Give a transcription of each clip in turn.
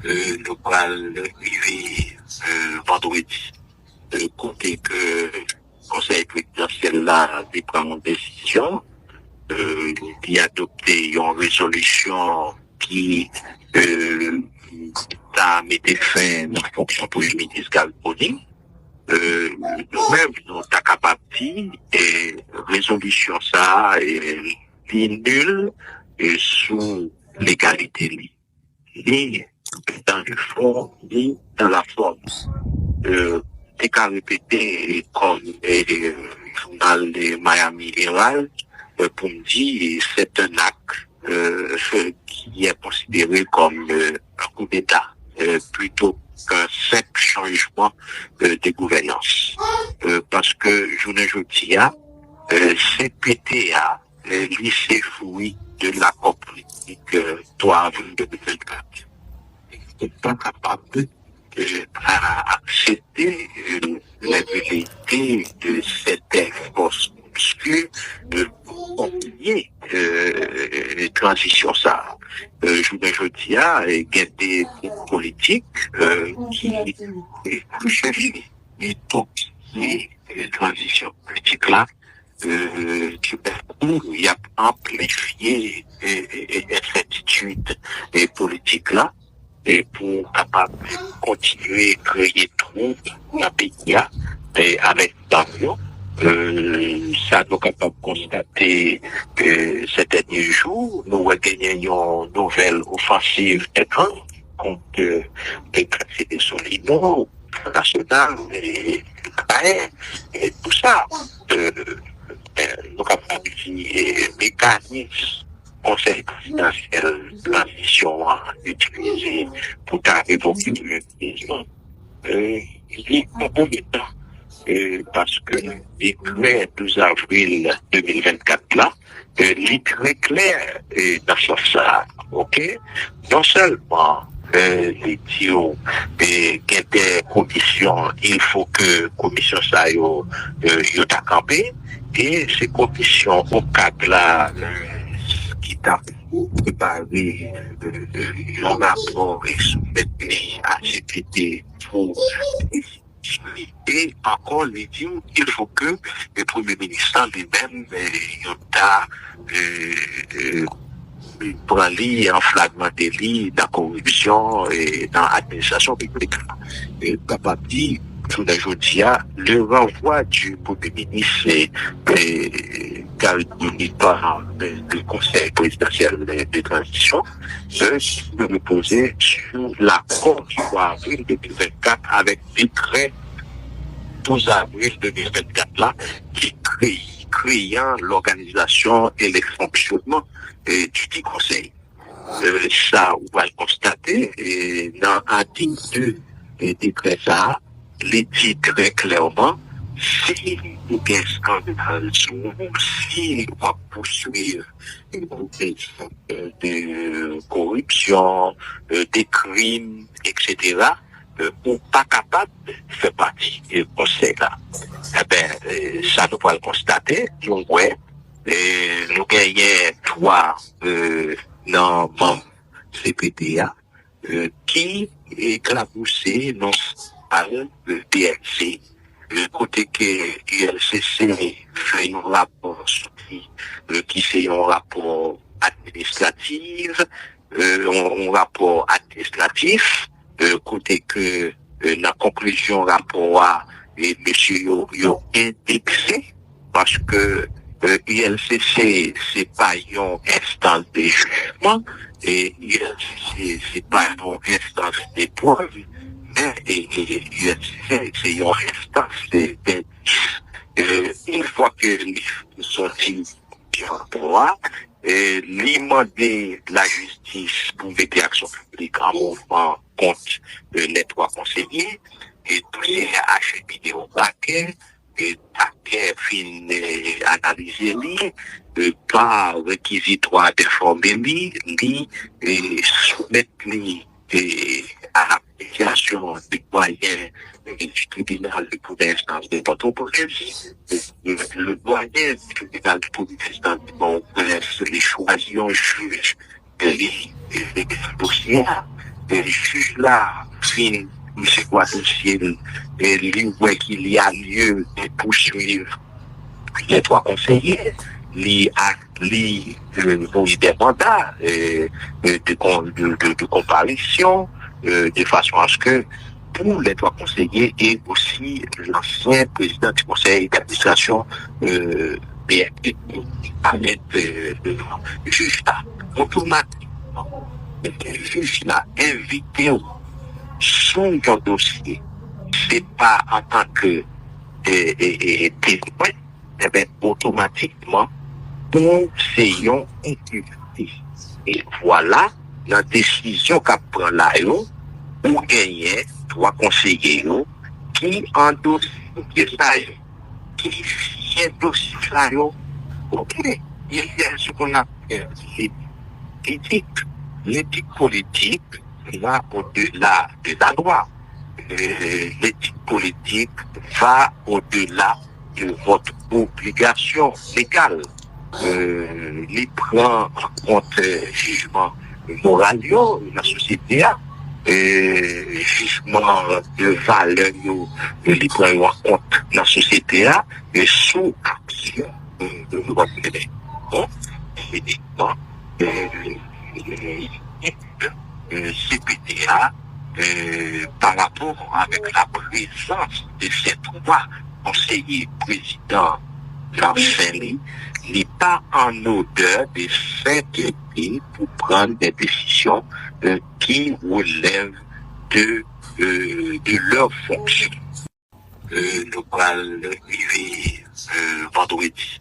nous allons arriver vendredi. Côté que le conseil présidentiel là, il prend une décision, il a adopté une résolution qui a mis fin à la fonction pour le ministre Galponi. Nous-mêmes, nous sommes capables de dire, et résolution ça est nulle et sous l'égalité, ni dans le fond, ni dans la forme. T'es qu'à répéter comme le journal de Miami Herald pour me dire c'est un acte qui est considéré comme un coup d'État plutôt qu'un simple changement de gouvernance. Parce que je ne dis pas, CPTA, lycée fruit de l'accord politique 3 avril 2024. N'est pas capable à accepter la vérité de cette force obscure pour oublier transition ça. Je dis à il y a des politiques qui cherchent et toxiquer transition politique là il y a amplifié l'incertitude des politiques là et pour capable continuer à créer trouble dans le pays et avec d'avion. Ça nous capable de constater que ces derniers jours, nous avons gagné une nouvelle offensive étrange contre les quartiers des Solidaires, national et tout ça. Nous capables de mécanisme conseil présidentiel de transition utilisé pour évoquer le président. Il est pas bon de temps. Parce que le 12 avril 2024 là, il est très clair dans ce sens là, ok? Non seulement les dios et des commissions, il faut que commission ça yo campé et ces commissions au cadre là qui t'a préparé un rapport et soumettre à CPT pour et encore les dit il faut que le Premier ministre lui-même pour aller en fragment délit dans la corruption et dans l'administration publique. Et capable de dire, tout aujourd'hui, le renvoi du Premier ministre par le Conseil présidentiel de transition se reposer sur l'accord du 3 avril 2024 avec décret 12 avril 2024 là, qui créant l'organisation et le fonctionnement du Conseil. Ça, on va le constater, et dans l'article 2 décret ça, il dit très clairement, si il y a un scandale, si on va poursuivre de corruption, des crimes, etc., ou pas capable de faire partie du conseil là. Eh ben, ça nous va le constater, nous, ouais, nous gagnons 3 membres CPTA qui éclaboussé non le PLC, le côté que ULCC fait un rapport qui fait un rapport administratif, un rapport administratif, côté que la conclusion rapport à monsieur yo indexé parce que ULCC c'est pas une instance de jugement et ULCC c'est pas une instance de preuve mais ULCC c'est une instance d'indice. Une fois que nous sortis du rapport demander la justice pour mettre action publique en mouvement contre les 3 conseillers et tous les HMI au paquet et paquet fin analyser par réquisitoire d'informer ni soumettre à l'application des moyens du tribunal de première instance de Port-au-Prince. Le doyen du tribunal de première instance de Port-au-Prince les choisit un juge les dossiers juge là, fin, c'est quoi dossier, voit qu'il y a lieu de poursuivre les 3 conseillers, des mandats de comparution, de façon à ce que pour les 3 conseillers et aussi l'ancien président du conseil d'administration BNP avec le juge là, automatiquement, le juge là invité son dossier, c'est pas en tant que témoin, mais automatiquement pour une inculté. Et voilà la décision qu'a pris là, pour gagner 3 conseillers qui endossent ça, qui viennent dossier ça. Ok, il y a ce qu'on appelle l'éthique. L'éthique politique va au-delà de la loi. L'éthique politique va au-delà de votre obligation légale. Il prend en compte jugement moral, la société a, jugement de valeur, il prend en compte la société a, et sous action de l'humanité. Bon, évidemment, CPTA, par rapport avec la présence de ces 3 conseillers présidents l'enseigner, n'est pas en odeur de sainteté pour prendre des décisions qui relèvent de leur fonction. Nous allons arriver vendredi.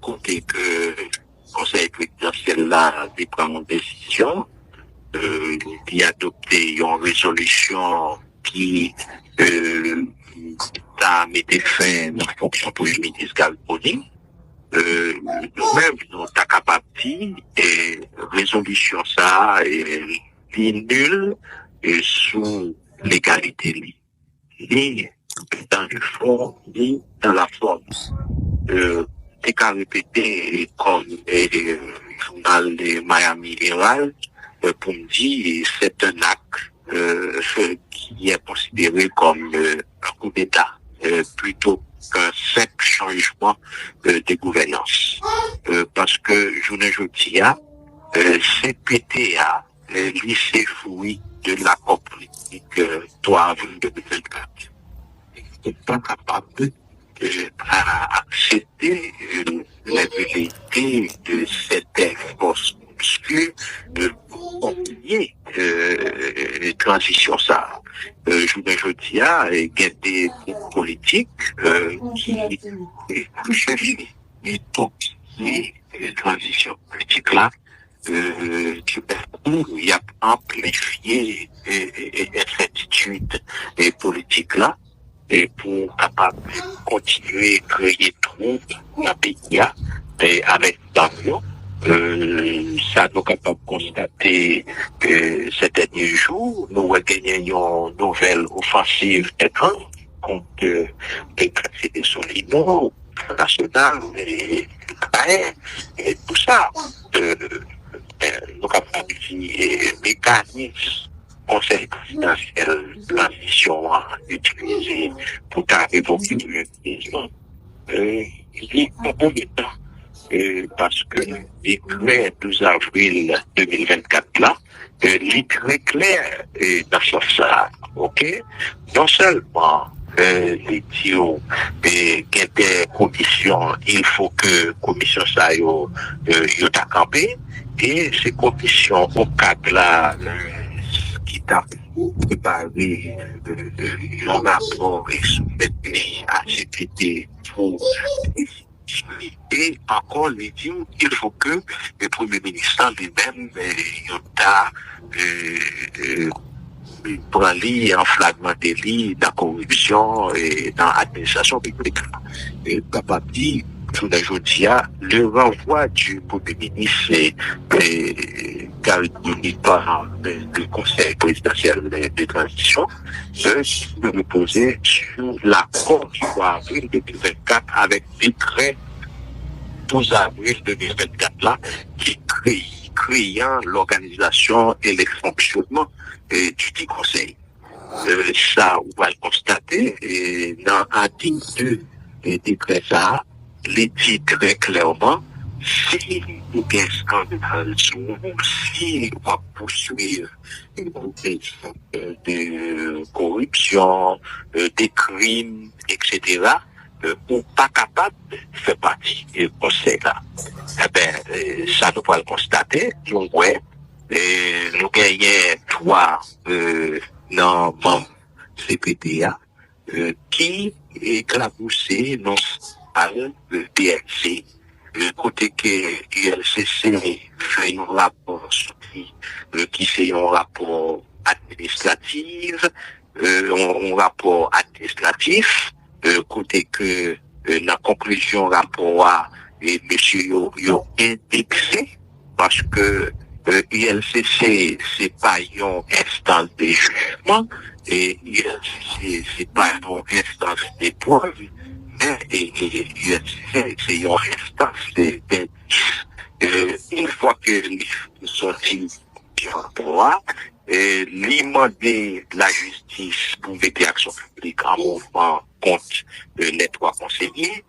Côté que le conseil présidentiel là prend une décision, qui a adopté une résolution qui a mis fin à la fonction pour le ministre Galponi. Nous-mêmes, nous sommes capables et résolution ça est nulle et sous l'égalité. Ni dans le fond, ni dans la forme. C'est qu'à répéter comme le journal de Miami Herald pour me dire c'est un acte qui est considéré comme un coup d'État plutôt qu'un simple changement de gouvernance. Parce que je ne dis pas, CPTA, lycée fruit de l'accord politique 3 avril 2024. n'est pas capable d'accepter la vérité de certaines forces obscures pour oublier transition ça. Je dis à il y a des groupes politiques qui cherchent et toxiquer les transitions politiques là. Il y a amplifié l'incertitude politiques là et pour capable continuer à créer troubles dans le pays avec d'avion. Ça nous capable de constater que ces derniers jours, nous avons gagné une nouvelle offensive étrange contre les quartiers des Solinos, national et tout ça. Nous capables de mécanismes conseil présidentiel de transition utilisé pour évoquer le président. Il est un bon temps. Parce que le 12 avril 2024 là, il est très clair dans ce sens là, ok? Non seulement les dios et des commissions, il faut que commission ça yo campé et ces commissions au cadre là qui t'a préparé un rapport et soumettre à CPT pour et encore les dire il faut que le Premier ministre lui-même pour aller en flagrant délit dans la corruption et dans l'administration publique. Et capable de dire, le renvoi du Premier ministre par le Conseil présidentiel de transition se reposer sur l'accord du 3 avril 2024 avec décret 12 avril 2024 là, qui crée créant l'organisation et le fonctionnement du dit conseil. Ça, on va le constater, et dans l'article 2 des décrets, ça, il dit très clairement, si nous avons scandale, si on va poursuivre de corruption, des crimes, etc., ou pas capable de faire partie du conseil là. Eh ben, ça nous va le constater, nous, ouais, nous gagnons 3 membres CPTA qui éclaboussé dans le PLC. Le côté que l'ULCC fait un rapport qui c'est un rapport administratif, un rapport administratif, côté que la conclusion rapport et monsieur yo indexé parce que ULCC c'est pas une instance de jugement et ULCC c'est pas une instance de preuve mais ULCC c'est une instance d'indice. Une fois que nous sortis du rapport demander la justice pour mettre action publique en mouvement contre les 3 conseillers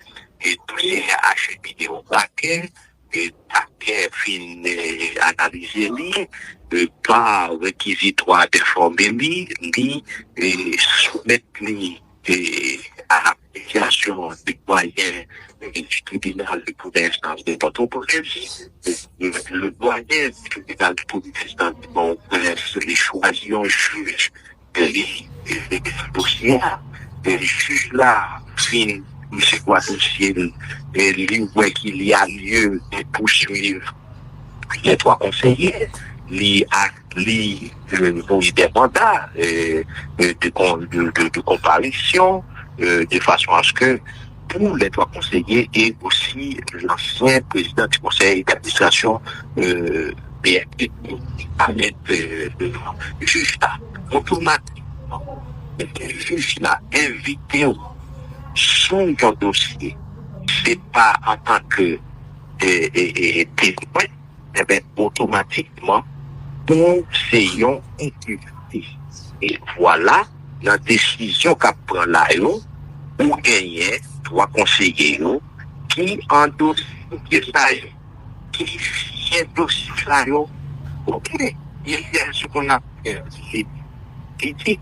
et tous les HMI au paquet et paquet fin analyser par réquisitoire de former ni soumettre à l'application des moyens du tribunal de première instance de Port-au-Prince. Le doyen du tribunal de première instance de Port-au-Prince les choisit un juge les dossiers. Les juges là, fin, c'est quoi dossier, il voit qu'il y a lieu de poursuivre les 3 conseillers. Li des mandats de comparution de façon à ce que pour les 3 conseillers et aussi l'ancien président du conseil d'administration BNP avec le juge là automatiquement le juge là invité son dossier c'est pas en tant que témoin eh bien automatiquement pour c'est une impunité. Et voilà la décision qu'a pris là, pour gagner 3 conseillers qui endossent qui endossent là, ok, il y a ce qu'on appelle critique.